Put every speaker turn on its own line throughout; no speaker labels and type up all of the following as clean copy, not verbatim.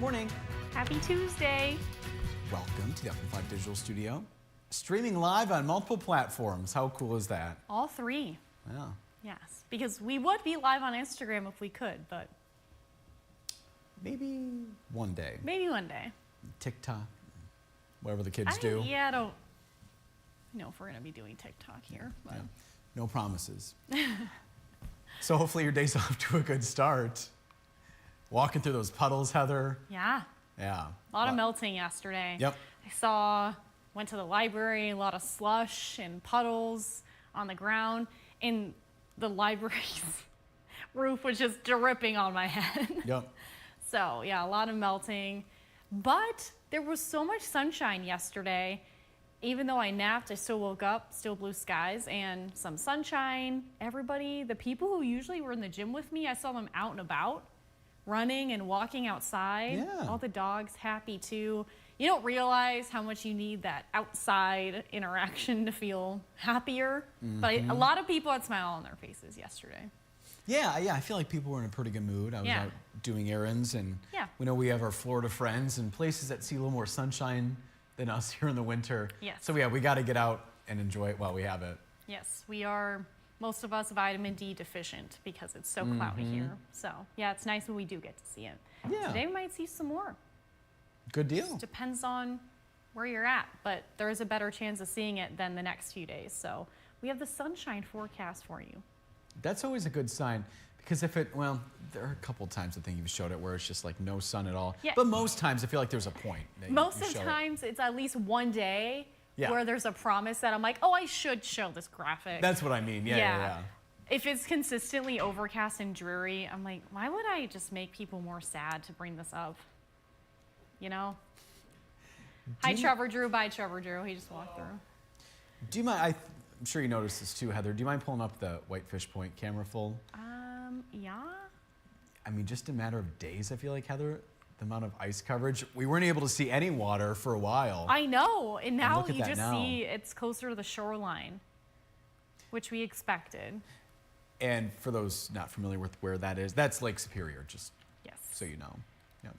Morning.
Happy Tuesday.
Welcome to the Up and 5 Digital Studio. Streaming live on multiple platforms. How cool is that?
All three.
Yeah.
Yes, because we would be live on Instagram if we could, but
Maybe one day.
maybe one day.
TikTok, whatever the kids do.
Yeah, I don't know if we're going to be doing TikTok here. But.
Yeah. No promises. So hopefully your day's off to a good start. Walking through those puddles, Heather.
Yeah.
Yeah.
A lot of melting yesterday.
Yep.
Went to the library, a lot of slush and puddles on the ground, and the library's roof was just dripping on my head.
Yep.
So, yeah, a lot of melting. But there was so much sunshine yesterday. Even though I napped, I still woke up, still blue skies and some sunshine. The people who usually were in the gym with me, I saw them out and about, running and walking outside.
Yeah.
All the dogs happy too. You don't realize how much you need that outside interaction to feel happier. But a lot of people had smile on their faces yesterday.
Yeah, I feel like people were in a pretty good mood. I was out doing errands, and we know we have our Florida friends and places that see a little more sunshine than us here in the winter.
Yes.
So we got to get out and enjoy it while we have it.
Yes, we are, most of us, vitamin D deficient because it's so cloudy here. So, yeah, it's nice when we do get to see it.
Yeah.
Today we might see some more.
Good deal.
Just depends on where you're at, but there is a better chance of seeing it than the next few days. So we have the sunshine forecast for you.
That's always a good sign, because there are a couple times I think you've showed it where it's just like no sun at all.
Yeah.
But most times I feel like there's a point.
Most of the times it's at least one day where there's a promise that I'm like, oh, I should show this graphic.
That's what I mean. Yeah.
If it's consistently overcast and dreary, I'm like, why would I just make people more sad to bring this up? You know? Hi, Trevor Drew. Bye, Trevor Drew. He just walked through.
Do you mind? I'm sure you noticed this too, Heather. Do you mind pulling up the Whitefish Point camera full?
Yeah.
I mean, just a matter of days, I feel like, Heather, the amount of ice coverage. We weren't able to see any water for a while.
I know. And now
you just
see it's closer to the shoreline, which we expected.
And for those not familiar with where that is, that's Lake Superior, just so you know. Yeah.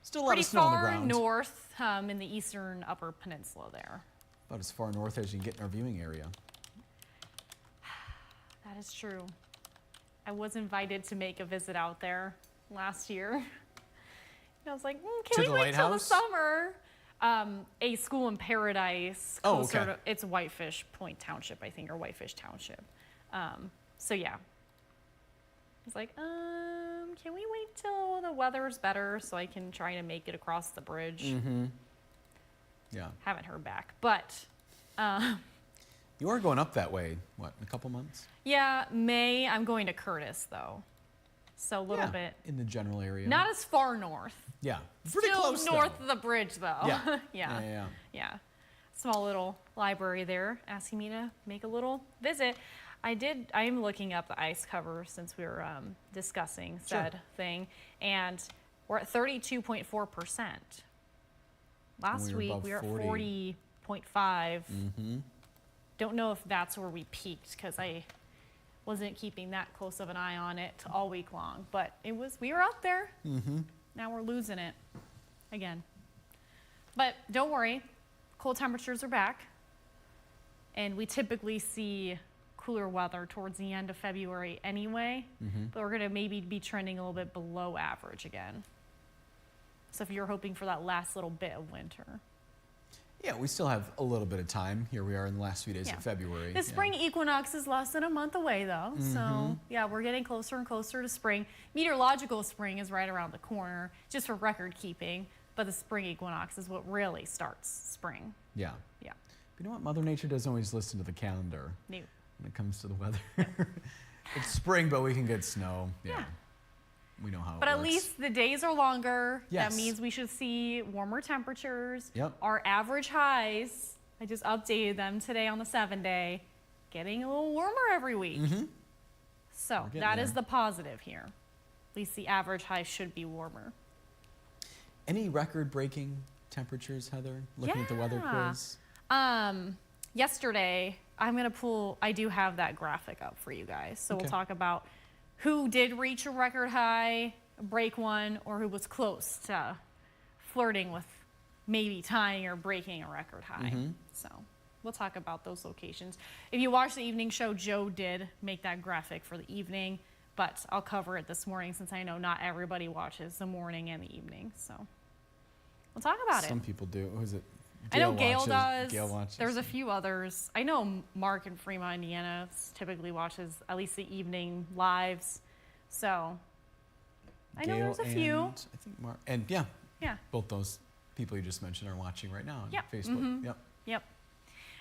Still a lot of snow on the ground.
Pretty far north in the eastern upper peninsula there.
About as far north as you can get in our viewing area.
That is true. I was invited to make a visit out there last year. And I was like, can we wait till the summer? A school in Paradise. It's Whitefish Point Township, I think, or Whitefish Township. So yeah. I was like, can we wait till the weather's better so I can try to make it across the bridge?
Yeah.
Haven't heard back, but.
You are going up that way, what, in a couple months?
Yeah, May. I'm going to Curtis, though. So a little bit.
In the general area.
Not as far north.
Yeah. Pretty close,
Still north of the bridge, though.
Yeah.
Yeah. Small little library there, asking me to make a little visit. I am looking up the ice cover since we were discussing said thing, and we're at 32.4%. Last week we were at 40.5. Don't know if that's where we peaked because I wasn't keeping that close of an eye on it all week long. But we were out there. Now we're losing it again. But don't worry, cold temperatures are back. And we typically see cooler weather towards the end of February anyway. But we're going to maybe be trending a little bit below average again. So if you're hoping for that last little bit of winter.
Yeah, we still have a little bit of time. Here we are in the last few days of February.
The spring equinox is less than a month away, though. So, yeah, we're getting closer and closer to spring. Meteorological spring is right around the corner, just for record keeping. But the spring equinox is what really starts spring.
Yeah. But you know what? Mother Nature doesn't always listen to the calendar when it comes to the weather. It's spring, but we can get snow. Yeah. We know how it works.
But at least the days are longer.
Yes.
That means we should see warmer temperatures.
Yep.
Our average highs, I just updated them today on the 7-day, getting a little warmer every week. So that is the positive here. At least the average high should be warmer.
Any record-breaking temperatures, Heather? Looking at the weather quiz.
Yesterday, I do have that graphic up for you guys. So we'll talk about who did reach a record high, break one, or who was close to flirting with maybe tying or breaking a record high. So we'll talk about those locations. If you watch the evening show, Joe did make that graphic for the evening, but I'll cover it this morning since I know not everybody watches the morning and the evening. So we'll talk about it.
Some people do. Who is it?
I know Gail does.
Gail watches.
There's a few others. I know Mark in Fremont, Indiana typically watches at least the evening lives. So I know there's a few.
I think Mark, and yeah,
Yeah.
both those people you just mentioned are watching right now on
Yep.
Facebook. Yep.
Yep.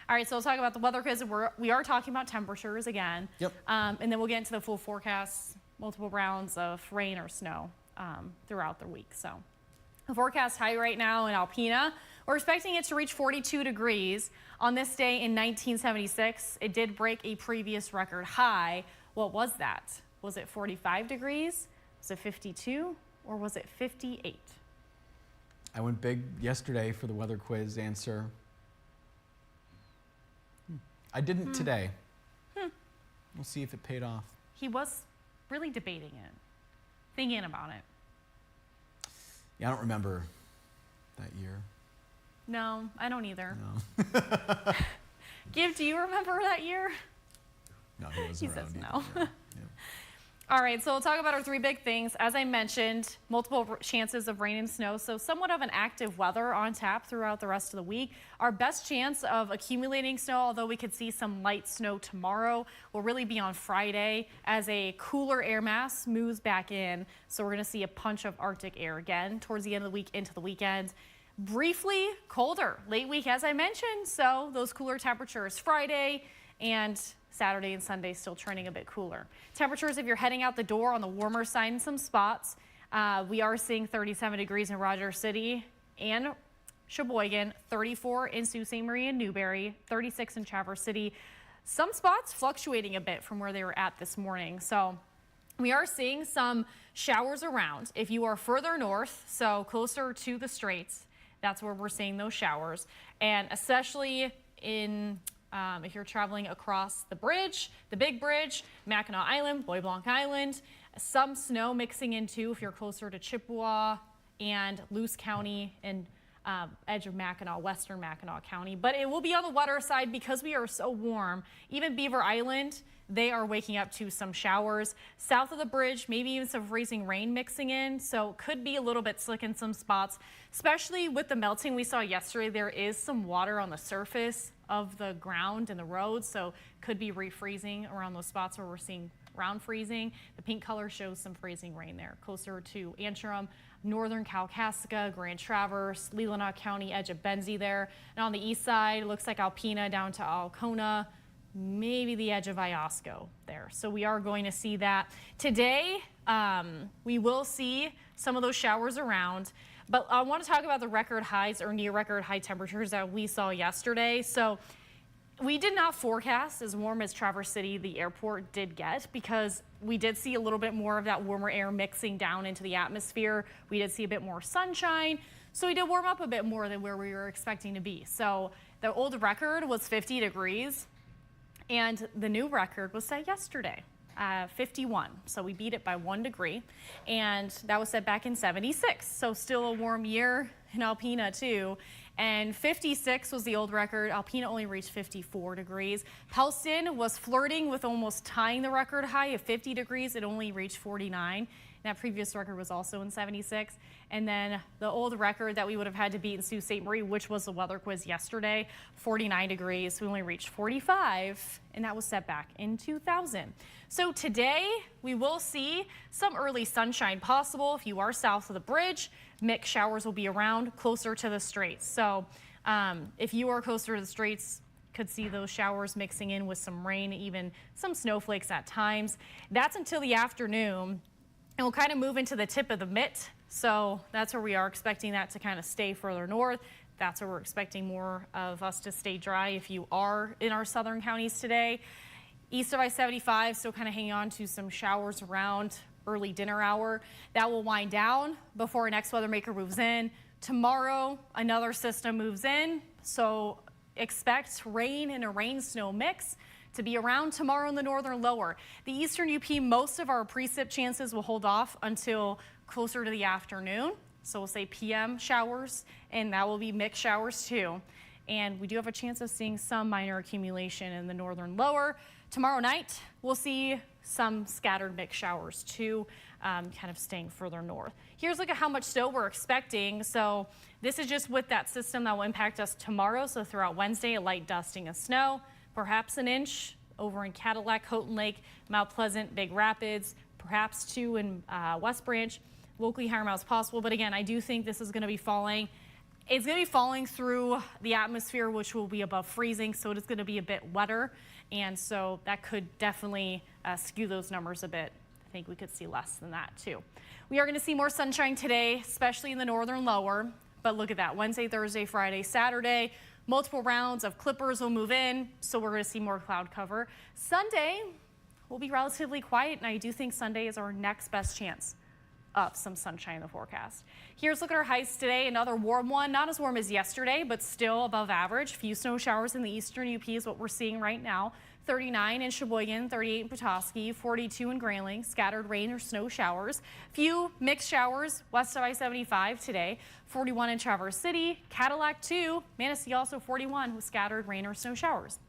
All right, so we'll talk about the weather quiz. We are talking about temperatures again.
Yep.
And then we'll get into the full forecast, multiple rounds of rain or snow throughout the week. So the forecast high right now in Alpena, we're expecting it to reach 42 degrees. On this day in 1976, it did break a previous record high. What was that? Was it 45 degrees? Was it 52? Or was it 58?
I went big yesterday for the weather quiz answer. I didn't today. We'll see if it paid off.
He was really debating it, thinking about it.
Yeah, I don't remember that year.
No, I don't either.
No.
Give, do you remember that year?
No, he wasn't
He
around
says
either.
no.
Yeah.
All right, so we'll talk about our three big things. As I mentioned, multiple chances of rain and snow, so somewhat of an active weather on tap throughout the rest of the week. Our best chance of accumulating snow, although we could see some light snow tomorrow, will really be on Friday as a cooler air mass moves back in. So we're going to see a punch of Arctic air again towards the end of the week into the weekend. Briefly colder late week, as I mentioned, so those cooler temperatures Friday and Saturday and Sunday still trending a bit cooler. Temperatures, if you're heading out the door, on the warmer side in some spots. We are seeing 37 degrees in Rogers City and Sheboygan, 34 in Sault Ste. Marie and Newberry, 36 in Traverse City. Some spots fluctuating a bit from where they were at this morning. So we are seeing some showers around. If you are further north, so closer to the Straits, that's where we're seeing those showers. And especially in if you're traveling across the bridge, the big bridge, Mackinac Island, Bois Blanc Island, some snow mixing in too if you're closer to Chippewa and Luce County and edge of Mackinac, western Mackinac County. But it will be on the wetter side because we are so warm. Even Beaver Island, they are waking up to some showers. South of the bridge, maybe even some freezing rain mixing in. So could be a little bit slick in some spots, especially with the melting we saw yesterday. There is some water on the surface of the ground and the roads, so could be refreezing around those spots where we're seeing ground freezing. The pink color shows some freezing rain there, closer to Antrim, northern Kalkaska, Grand Traverse, Leelanau County, edge of Benzie there. And on the east side, it looks like Alpena down to Alcona, maybe the edge of Iosco there. So we are going to see that. Today, we will see some of those showers around. But I want to talk about the record highs or near record high temperatures that we saw yesterday. So we did not forecast as warm as Traverse City, the airport, did get, because we did see a little bit more of that warmer air mixing down into the atmosphere. We did see a bit more sunshine. So we did warm up a bit more than where we were expecting to be. So the old record was 50 degrees and the new record was set yesterday. 51, so we beat it by 1 degree, and that was set back in 76, so still a warm year in Alpena too. And 56 was the old record. Alpena only reached 54 degrees. Pellston was flirting with almost tying the record high of 50 degrees. It only reached 49. That previous record was also in 76. And then the old record that we would have had to beat in Sault Ste. Marie, which was the weather quiz yesterday, 49 degrees. We only reached 45, and that was set back in 2000. So today we will see some early sunshine possible. If you are south of the bridge, mixed showers will be around closer to the Straits. So if you are closer to the Straits, could see those showers mixing in with some rain, even some snowflakes at times. That's until the afternoon. And we'll kind of move into the tip of the mitt. So that's where we are expecting that to kind of stay further north. That's where we're expecting more of us to stay dry if you are in our southern counties today. East of I-75, still kind of hanging on to some showers around early dinner hour. That will wind down before our next weather maker moves in. Tomorrow, another system moves in. So expect rain and a rain-snow mix to be around tomorrow in the northern lower. The eastern UP, most of our precip chances will hold off until closer to the afternoon. So we'll say PM showers, and that will be mixed showers too. And we do have a chance of seeing some minor accumulation in the northern lower. Tomorrow night, we'll see some scattered mixed showers too, kind of staying further north. Here's a look at how much snow we're expecting. So this is just with that system that will impact us tomorrow. So throughout Wednesday, a light dusting of snow, perhaps an inch over in Cadillac, Houghton Lake, Mount Pleasant, Big Rapids, perhaps 2 in West Branch, locally higher amounts possible. But again, I do think this is going to be falling. It's going to be falling through the atmosphere, which will be above freezing, so it is going to be a bit wetter, and so that could definitely skew those numbers a bit. I think we could see less than that too. We are going to see more sunshine today, especially in the northern lower, but look at that. Wednesday, Thursday, Friday, Saturday, multiple rounds of clippers will move in, so we're going to see more cloud cover. Sunday will be relatively quiet, and I do think Sunday is our next best chance of some sunshine in the forecast. Here's a look at our highs today. Another warm one, not as warm as yesterday, but still above average. Few snow showers in the eastern UP is what we're seeing right now. 39 in Sheboygan, 38 in Petoskey, 42 in Grayling. Scattered rain or snow showers. Few mixed showers west of I-75 today. 41 in Traverse City, Cadillac 2, Manistee also 41 with scattered rain or snow showers.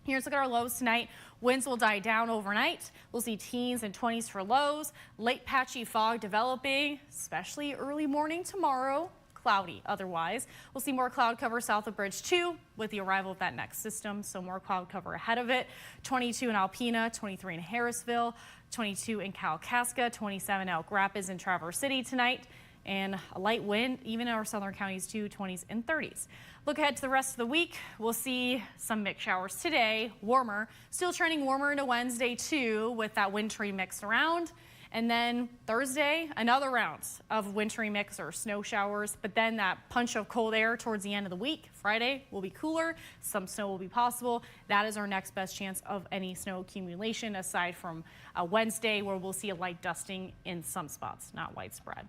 Here's a look at our lows tonight. Winds will die down overnight. We'll see teens and 20s for lows. Late patchy fog developing, especially early morning tomorrow. Cloudy otherwise. We'll see more cloud cover south of Bridge 2 with the arrival of that next system, so more cloud cover ahead of it. 22 in Alpena, 23 in Harrisville, 22 in Kalkaska, 27 Elk Rapids and Traverse City tonight. And a light wind, even in our southern counties too, 20s and 30s. Look ahead to the rest of the week. We'll see some mixed showers today, warmer, still trending warmer into Wednesday too with that wintry mix around. And then Thursday, another round of wintry mix or snow showers, but then that punch of cold air towards the end of the week. Friday will be cooler, some snow will be possible. That is our next best chance of any snow accumulation aside from Wednesday where we'll see a light dusting in some spots, not widespread.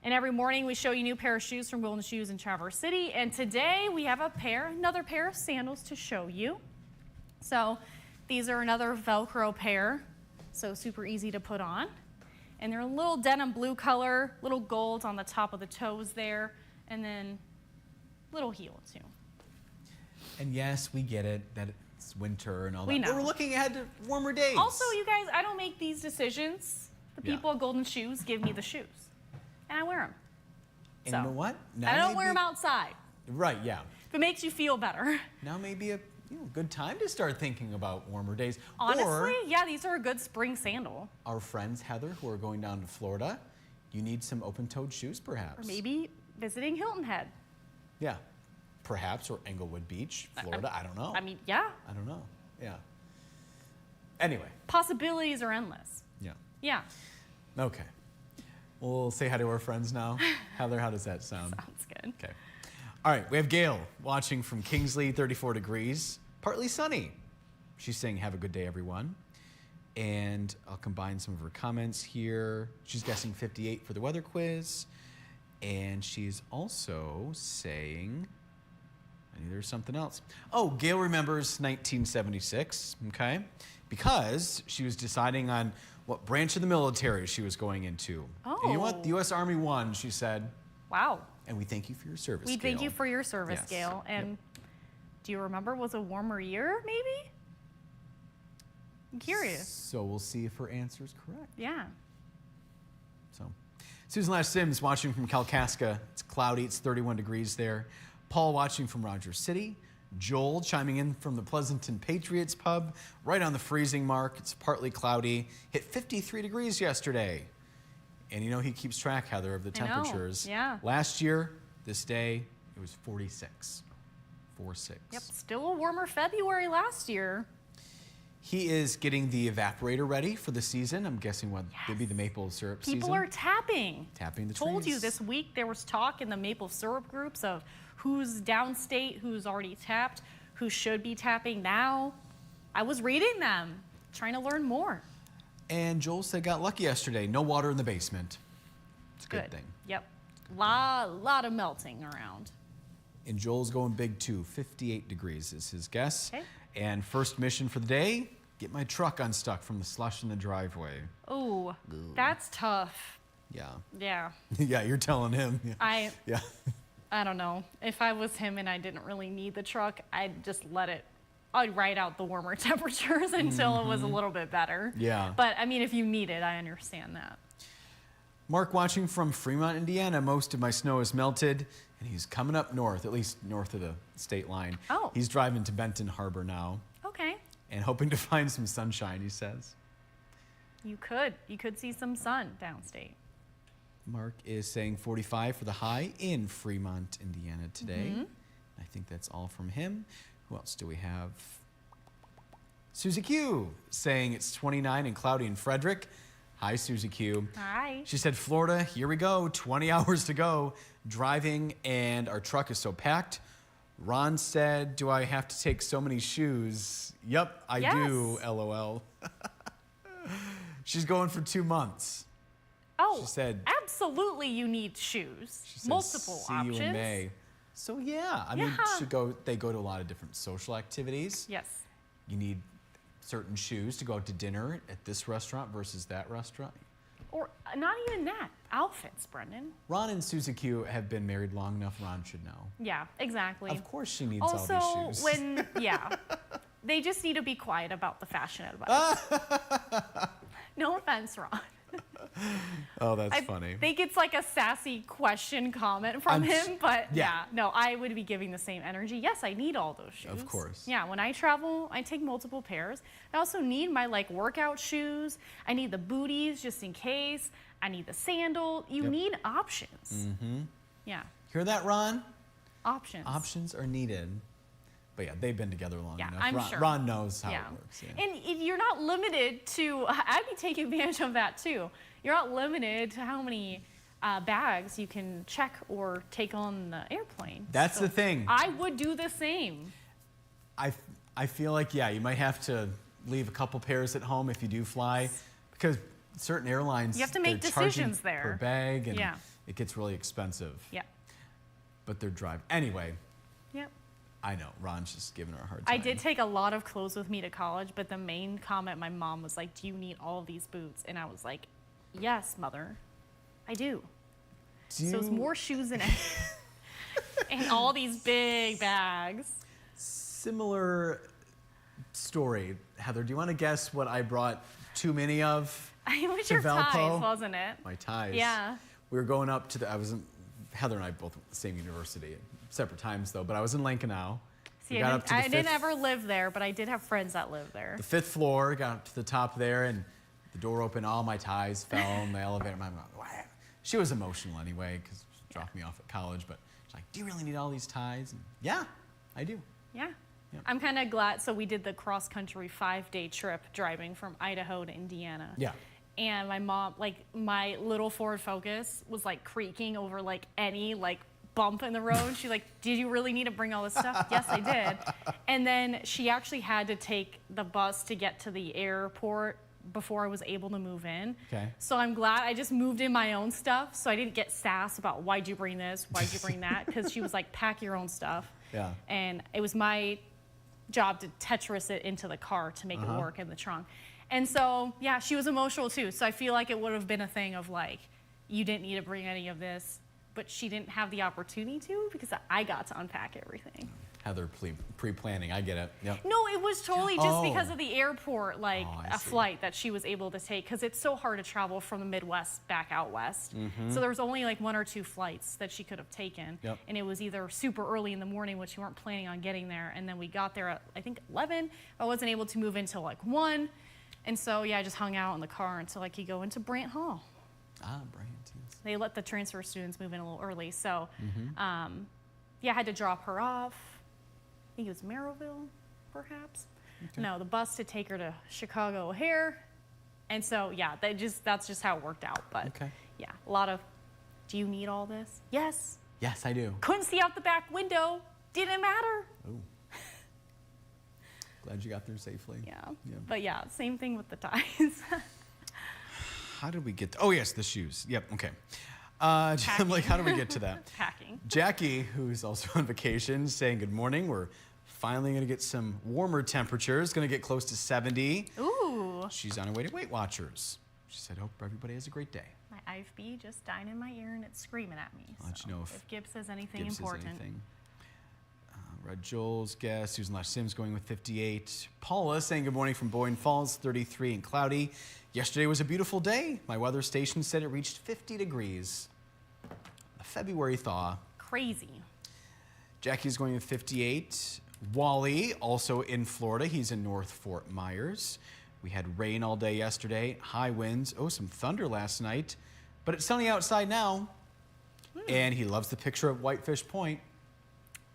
And every morning we show you a new pair of shoes from Golden Shoes in Traverse City. And today we have another pair of sandals to show you. So these are another Velcro pair, so super easy to put on. And they're a little denim blue color, little gold on the top of the toes there, and then little heel too.
And yes, we get it that it's winter and all
We
that.
know.
But we're looking ahead to warmer days.
Also, you guys, I don't make these decisions. The people at Golden Shoes give me the shoes, and I wear them.
And you know what? Now
I don't wear them outside.
Right, yeah.
If it makes you feel better.
Now may be a good time to start thinking about warmer days.
Honestly,
or
yeah, these are a good spring sandal.
our friends, Heather, who are going down to Florida, you need some open-toed shoes, perhaps.
Or maybe visiting Hilton Head.
Yeah, perhaps, or Englewood Beach, Florida. I don't know.
I mean, yeah.
I don't know. Yeah. Anyway.
Possibilities are endless.
Yeah.
Yeah.
Okay. We'll say hi to our friends now. Heather, how does that sound?
Sounds good.
Okay. All right, we have Gail watching from Kingsley, 34 degrees, partly sunny. She's saying, have a good day, everyone. And I'll combine some of her comments here. She's guessing 58 for the weather quiz. And she's also saying, there's something else. Oh, Gail remembers 1976, okay? Because she was deciding on what branch of the military she was going into.
Oh.
And you know what? The U.S. Army won, she said.
Wow.
And we thank you for your service,
We
Gail.
thank you for your service,
Yes.
Gail. And
Yep.
do you remember, was a warmer year, maybe? I'm curious.
So we'll see if her answer is correct.
Yeah.
So, Susan Lash Sims watching from Kalkaska. It's cloudy. It's 31 degrees there. Paul watching from Rogers City. Joel chiming in from the Pleasanton Patriots pub, right on the freezing mark. It's partly cloudy. Hit 53 degrees yesterday. And you know he keeps track, Heather, of the
I know,
temperatures.
yeah.
Last year, this day, it was 46. 46.
Yep. Still a warmer February last year.
He is getting the evaporator ready for the season. I'm guessing what would be the maple syrup season.
People are tapping.
Tapping the
Told you
trees.
this week there was talk in the maple syrup groups of who's downstate, who's already tapped, who should be tapping now. I was reading them, trying to learn more.
And Joel said got lucky yesterday. No water in the basement. It's a good thing.
Yep. Lot of melting around.
And Joel's going big too. 58 degrees is his guess.
Okay.
And first mission for the day, get my truck unstuck from the slush in the driveway.
Oh, that's tough.
Yeah.
Yeah.
Yeah, you're telling him. Yeah. Yeah.
I don't know. If I was him and I didn't really need the truck, I'd just I'd ride out the warmer temperatures until it was a little bit better.
Yeah.
But I mean, if you need it, I understand that.
Mark watching from Fremont, Indiana. Most of my snow is melted, and he's coming up north, at least north of the state line.
Oh.
He's driving to Benton Harbor now.
Okay.
And hoping to find some sunshine, he says.
You could see some sun downstate.
Mark is saying 45 for the high in Fremont, Indiana today. I think that's all from him. Who else do we have? Susie Q saying it's 29 and cloudy in Frederick. Hi, Susie Q.
Hi.
She said, Florida, here we go. 20 hours to go. Driving, and our truck is so packed. Ron said, do I have to take so many shoes? Yep, I do, LOL. She's going for 2 months.
Oh,
She said,
absolutely you need shoes.
she said,
Multiple
see
options.
you in May. So yeah, I mean, they go to a lot of different social activities.
Yes.
You need certain shoes to go out to dinner at this restaurant versus that restaurant.
Or not even that. Outfits, Brendan.
Ron and Susie Q have been married long enough. Ron should know.
Yeah, exactly.
Of course she needs
Also,
all these shoes.
they just need to be quiet about the fashion advice. No offense, Ron.
Oh, that's funny.
I think it's like a sassy question comment from him, but
yeah.
no, I would be giving the same energy. Yes, I need all those shoes.
Of course.
Yeah, when I travel, I take multiple pairs. I also need my workout shoes. I need the booties just in case. I need the sandal. You need options. Yeah.
Hear that, Ron?
Options.
Options are needed. But yeah, they've been together long enough.
I'm sure.
Ron knows how it works. Yeah.
And you're not limited to, I'd be taking advantage of that too. You're not limited to how many bags you can check or take on the airplane.
That's the thing.
I would do the same.
I feel like, yeah, you might have to leave a couple pairs at home if you do fly, because certain airlines,
You have to make
they're charging
decisions there.
per bag, and
Yeah.
it gets really expensive.
Yeah.
But they're driving. Anyway,
Yep.
I know, Ron's just giving her a hard time.
I did take a lot of clothes with me to college, but the main comment my mom was like, do you need all of these boots? And I was like, yes, mother, I do. So it's more shoes than and all these big bags.
Similar story. Heather, do you want to guess what I brought too many of?
It was
to
your
Valpo?
ties, wasn't it?
My ties.
Yeah.
We were going up to Heather and I both went to the same university, at separate times though, but I was in Lankenau.
See, I didn't ever live there, but I did have friends that lived there.
The 5th floor, got up to the top there, and the door opened, all my ties fell in the elevator. My mom, wow. She was emotional anyway, because she dropped me off at college, but she's like, do you really need all these ties? And yeah, I do.
Yeah.
Yep.
I'm kind of glad. So we did the cross-country 5-day trip driving from Idaho to Indiana.
Yeah.
And my mom, my little Ford Focus was creaking over any bump in the road. She's like, did you really need to bring all this stuff? Yes, I did. And then she actually had to take the bus to get to the airport before I was able to move in.
Okay.
So I'm glad I just moved in my own stuff, so I didn't get sass about why'd you bring this, why'd you bring that, because she was like, pack your own stuff.
Yeah.
And it was my job to Tetris it into the car to make it work in the trunk. And so, yeah, she was emotional too. So I feel like it would have been a thing of you didn't need to bring any of this, but she didn't have the opportunity to because I got to unpack everything.
Heather pre-planning, I get it. Yep.
No, it was totally just because of the airport,
I see.
flight that she was able to take, because it's so hard to travel from the Midwest back out west. So there was only 1 or 2 flights that she could have taken, and it was either super early in the morning, which we weren't planning on getting there, and then we got there at I think 11. I wasn't able to move until 1, and so yeah, I just hung out in the car until I could go into Brant Hall.
Brant, yes.
They let the transfer students move in a little early, so yeah, I had to drop her off. I think it was Merrillville, perhaps. Okay. No, the bus to take her to Chicago O'Hare. And so, yeah, that's just how it worked out. But yeah, a lot of, do you need all this? Yes.
Yes, I do.
Couldn't see out the back window. Didn't matter.
Oh. Glad you got there safely.
Yeah. But yeah, same thing with the ties.
How did we get, oh yes, the shoes. Yep, okay. I'm like, how do we get to that?
Packing.
Jackie, who's also on vacation, saying good morning. We're finally going to get some warmer temperatures. Going to get close to 70.
Ooh.
She's on her way to Weight Watchers. She said, hope everybody has a great day.
My IFB just dying in my ear and it's screaming at me.
I'll let you know if
Gibbs says anything
Gibbs says
important.
anything. Red Joel's guess. Susan Lash Sims going with 58. Paula saying good morning from Boyne Falls, 33 and cloudy. Yesterday was a beautiful day. My weather station said it reached 50 degrees. A February thaw.
Crazy.
Jackie's going with 58. Wally, also in Florida. He's in North Fort Myers. We had rain all day yesterday, high winds. Oh, some thunder last night. But it's sunny outside now. And he loves the picture of Whitefish Point.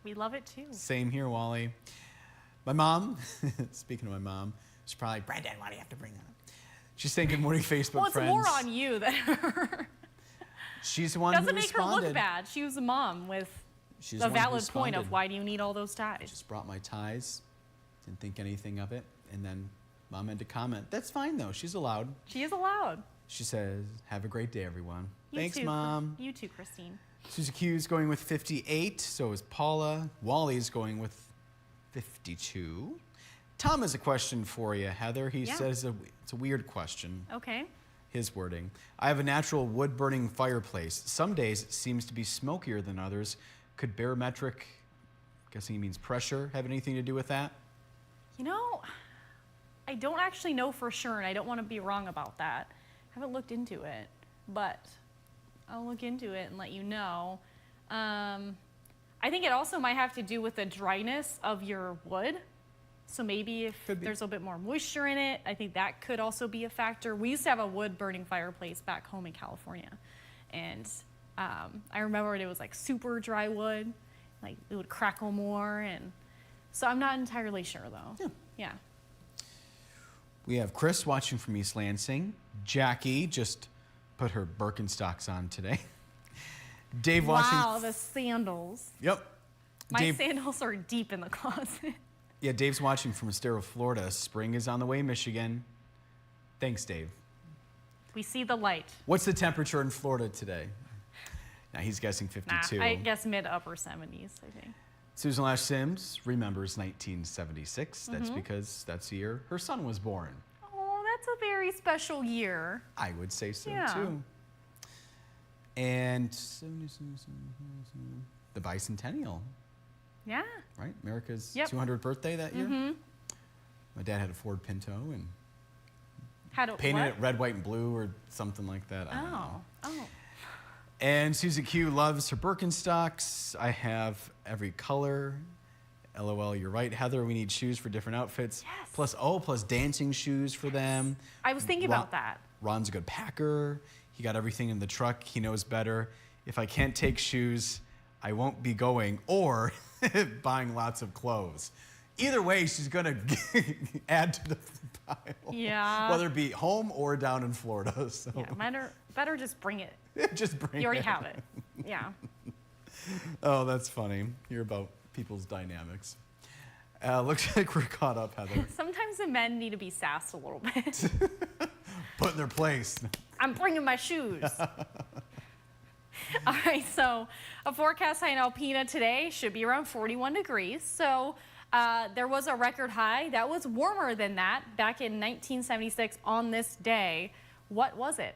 We love it too.
Same here, Wally. My mom, speaking of my mom, she's probably, Brandon, why do you have to bring that up? She's saying good morning, Facebook friends.
Well, it's more on you than her.
She's the one
Doesn't
who
make
responded.
her look bad. She was a mom with
She's
a
the one who
valid point of
responded.
why do you need all those ties?
Just brought my ties, didn't think anything of it, and then Mom had to comment. That's fine, though. She's allowed.
She is allowed.
She says, have a great day, everyone.
You
Thanks,
too.
Mom.
You too, Christine.
Susie Q's going with 58. So is Paula. Wally's going with 52. Tom has a question for you, Heather. He says it's a weird question.
Okay.
His wording. I have a natural wood-burning fireplace. Some days it seems to be smokier than others. Could barometric, guessing he means pressure, have anything to do with that?
You know, I don't actually know for sure, and I don't want to be wrong about that. I haven't looked into it, but I'll look into it and let you know. I think it also might have to do with the dryness of your wood. So maybe if there's a little bit more moisture in it, I think that could also be a factor. We used to have a wood-burning fireplace back home in California, and I remember it was like super dry wood, like it would crackle more, and so I'm not entirely sure though. Yeah.
We have Chris watching from East Lansing. Jackie just put her Birkenstocks on today. Dave watching.
Wow, the sandals.
Yep.
My sandals are deep in the closet.
Yeah, Dave's watching from Estero, Florida. Spring is on the way, Michigan. Thanks, Dave.
We see the light.
What's the temperature in Florida today? Now he's guessing 52.
I guess mid to upper 70s, I think.
Susan Lash Sims remembers 1976. That's because that's the year her son was born.
Oh, that's a very special year.
I would say so
Yeah.
too. And the bicentennial,
Yeah.
right? America's
Yep.
200th birthday that year. My dad had a Ford Pinto and
Had a
painted
what?
it red, white, and blue or something like that. I don't know.
Oh.
And Susie Q loves her Birkenstocks. I have every color. LOL, you're right, Heather. We need shoes for different outfits.
Yes.
Plus dancing shoes for them.
I was thinking about that.
Ron's a good packer. He got everything in the truck. He knows better. If I can't take shoes, I won't be going or buying lots of clothes. Either way, she's going to add to the pile.
Yeah.
Whether it be home or down in Florida. So
Yeah, better just bring it.
just bring
You already
it.
have it. Yeah.
Oh, that's funny. Hear about people's dynamics. Looks like we're caught up, Heather.
Sometimes the men need to be sassed a little bit.
Put in their place.
I'm bringing my shoes. All right, so a forecast high in Alpena today should be around 41 degrees. So there was a record high that was warmer than that back in 1976 on this day. What was it?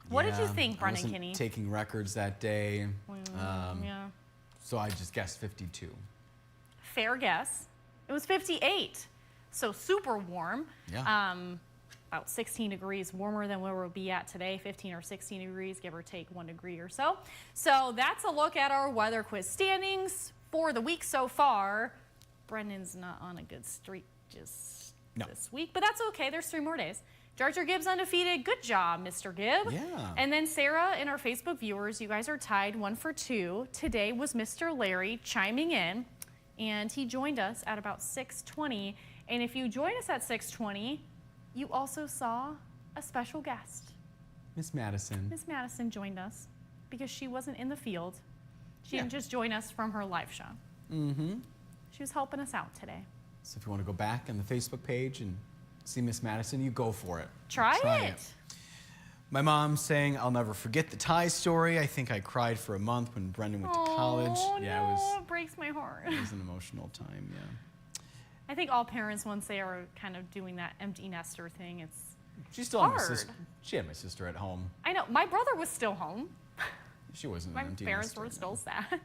What did you think,
I
Brendan
wasn't
Kinney?
taking records that day.
Yeah.
So I just guessed 52.
Fair guess. It was 58, so super warm.
Yeah.
About 16 degrees warmer than where we'll be at today, 15 or 16 degrees, give or take 1 degree or so. So that's a look at our weather quiz standings for the week so far. Brendan's not on a good streak just this week, but that's okay. There's 3 more days. Jar Jar Gibbs undefeated. Good job, Mr. Gibb.
Yeah.
And then Sarah and our Facebook viewers, you guys are tied 1 for 2. Today was Mr. Larry chiming in, and he joined us at about 6:20. And if you join us at 6:20, you also saw a special guest.
Miss Madison.
Miss Madison joined us because she wasn't in the field. She didn't just join us from her live show. She was helping us out today.
So if you want to go back on the Facebook page and see Miss Madison, you go for it.
Try it.
My mom's saying, I'll never forget the tie story. I think I cried for a month when Brendan went to college. Yeah,
No, it breaks my heart.
it was an emotional time, yeah.
I think all parents, once they are kind of doing that empty nester thing, it's
She still had my
hard.
sister. She had my sister at home.
I know. My brother was still home.
She wasn't
My
an empty
parents
nester,
were
no.
still sad.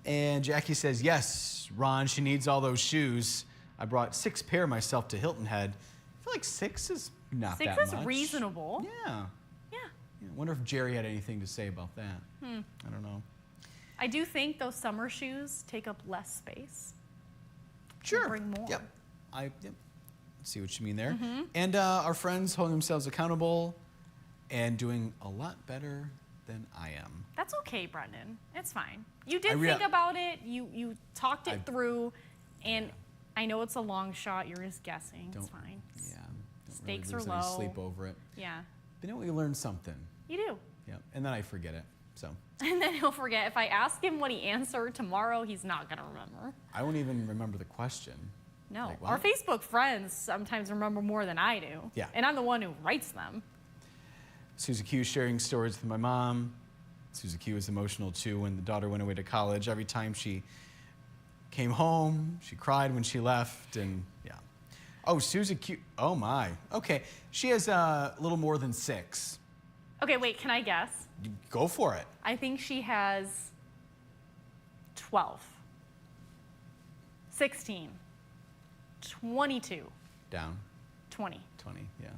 And Jackie says, yes, Ron, she needs all those shoes. I brought 6 pair myself to Hilton Head. I feel like 6 is not that much.
6 is reasonable.
Yeah.
Yeah.
I wonder if Jerry had anything to say about that. I don't know.
I do think those summer shoes take up less space.
Sure.
Bring more.
Yep. Yep. See what you mean there. And our friends holding themselves accountable and doing a lot better than I am.
That's okay, Brendan. It's fine. You did
rea-
think about it. You talked it
I-
through, and I know it's a long shot. You're just guessing. It's fine.
Yeah. Don't
Stakes
really
are
lose any
low.
sleep over it.
Yeah,
But you know, we learned something.
you do.
Yep. And then I forget it. So
And then he'll forget. If I ask him what he answered tomorrow, he's not going to remember.
I won't even remember the question.
No.
Like,
Our
what?
Facebook friends sometimes remember more than I do.
Yeah.
And I'm the one who writes them.
Susie Q sharing stories with my mom. Susie Q was emotional too when the daughter went away to college. Every time she came home, she cried when she left, and yeah. Oh, Susie Q. Oh my. Okay, she has a little more than 6.
Okay, wait, can I guess?
You go for it.
I think she has 12, 16, 22,
Down.
20.
20. Yeah.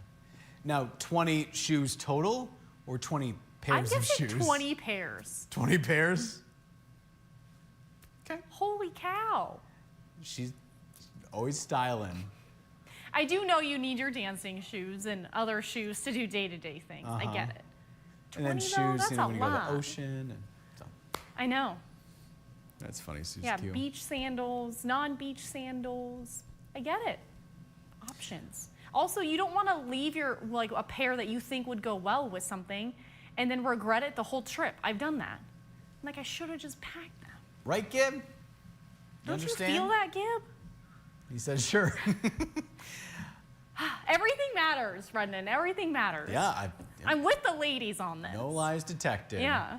Now 20 shoes total, or 20
I'm
pairs of
guessing
shoes.
20 pairs.
20 pairs. Okay.
Holy cow.
She's always styling.
I do know you need your dancing shoes and other shoes to do day-to-day things. I get it.
And then
20 though,
shoes,
that's
you know,
a
when you go to
lot.
the ocean. And so.
I know.
That's funny, Susie
Yeah,
Q.
beach sandals, non-beach sandals. I get it. Options. Also, you don't want to leave like a pair that you think would go well with something and then regret it the whole trip. I've done that. I'm like, I should have just packed them.
Right, Gib? You
Don't
understand?
you feel that, Gib?
He says, sure.
Everything matters, Brendan. Everything matters.
Yeah,
I'm with the ladies on this.
no lies detected.
Yeah.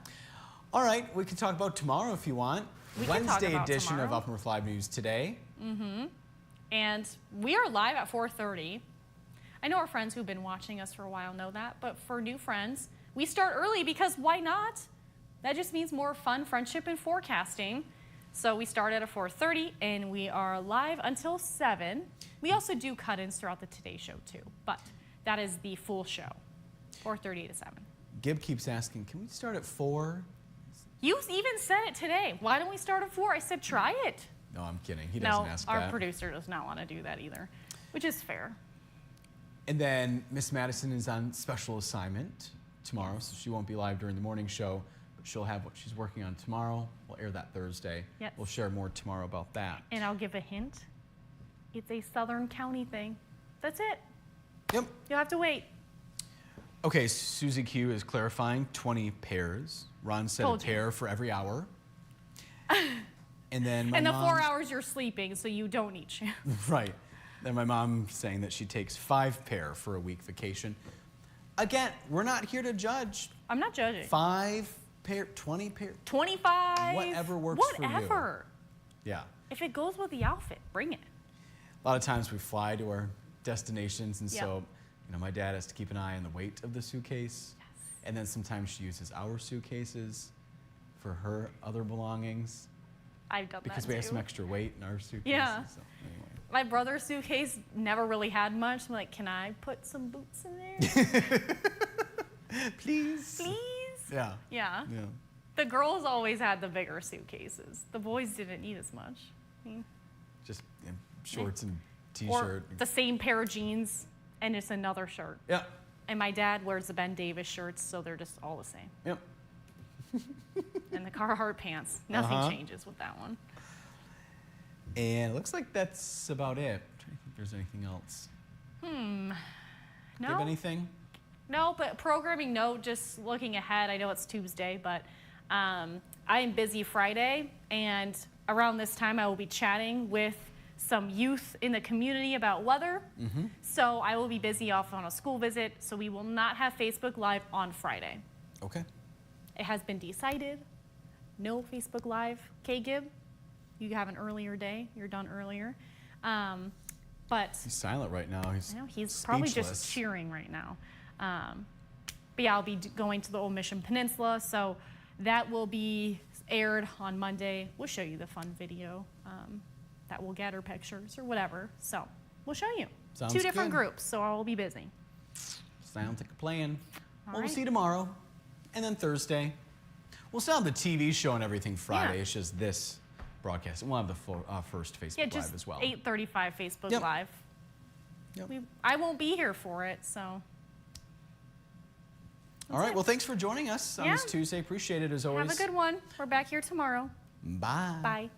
All right, we can talk about tomorrow if you want.
We can talk
Wednesday
about
edition of
tomorrow.
Up North Live News today.
And we are live at 4:30. I know our friends who've been watching us for a while know that, but for new friends, we start early because why not? That just means more fun, friendship, and forecasting. So we start at 4:30 and we are live until 7. We also do cut-ins throughout the Today Show too, but that is the full show, 4:30 to 7.
Gib keeps asking, can we start at 4?
You even said it today. Why don't we start at 4? I said try it.
No, I'm kidding. He doesn't ask
our
that.
producer does not want to do that either, which is fair.
And then Miss Madison is on special assignment tomorrow, so she won't be live during the morning show, but she'll have what she's working on tomorrow. We'll air that Thursday.
Yes.
We'll share more tomorrow about that.
And I'll give a hint. It's a Southern County thing. That's it.
Yep.
You'll have to wait.
Okay, Susie Q is clarifying 20 pairs. Ron said
Told
a
you.
pair for every hour. And then my
And the
mom,
4 hours you're sleeping, so you don't need shoes.
right. Then my mom saying that she takes 5 pair for a week vacation. Again, we're not here to judge.
I'm not judging.
5 pair, 20 pair.
25.
Whatever works for you.
Whatever.
Yeah.
If it goes with the outfit, bring it.
A lot of times we fly to our destinations, and
Yeah.
so, you know, my dad has to keep an eye on the weight of the suitcase.
Yes.
And then sometimes she uses our suitcases for her other belongings
I've done
because
that
we have
too.
some extra weight in our suitcases.
Yeah.
So, anyway.
My brother's suitcase never really had much. I'm like, can I put some boots in there?
Please.
Please?
Yeah.
Yeah.
Yeah.
The girls always had the bigger suitcases. The boys didn't need as much.
Just shorts and
Or
t-shirt.
the same pair of jeans and it's another shirt.
Yeah.
And my dad wears the Ben Davis shirts, so they're just all the same.
Yep.
And the Carhartt pants. Nothing
Uh-huh.
changes with that one.
And it looks like that's about it. I'm trying to think if there's anything else.
No,
Give anything?
no, but programming note, just looking ahead, I know it's Tuesday, but I am busy Friday, and around this time I will be chatting with some youth in the community about weather. So I will be busy off on a school visit, so we will not have Facebook Live on Friday.
Okay.
It has been decided. No Facebook Live. Okay, Gib? You have an earlier day. You're done earlier. But
He's silent right now.
I know he's probably
speechless.
just cheering right now. But yeah, I'll be going to the Old Mission Peninsula, so that will be aired on Monday. We'll show you the fun video that we'll get, or pictures or whatever. So we'll show you.
Sounds
2 different
good.
groups, so I'll be busy.
Sounds like a plan.
All
We'll
right.
see you tomorrow, and then Thursday. We'll still have the TV show and everything Friday.
Yeah.
It's just this broadcast. And we'll have the first Facebook
Yeah, just
Live as well.
8:35 Facebook
Yep.
Live.
Yep.
I won't be here for it, so.
All right. Well, thanks for joining us on this
Yeah.
Tuesday. Appreciate it as always.
Have a good one. We're back here tomorrow.
Bye.
Bye.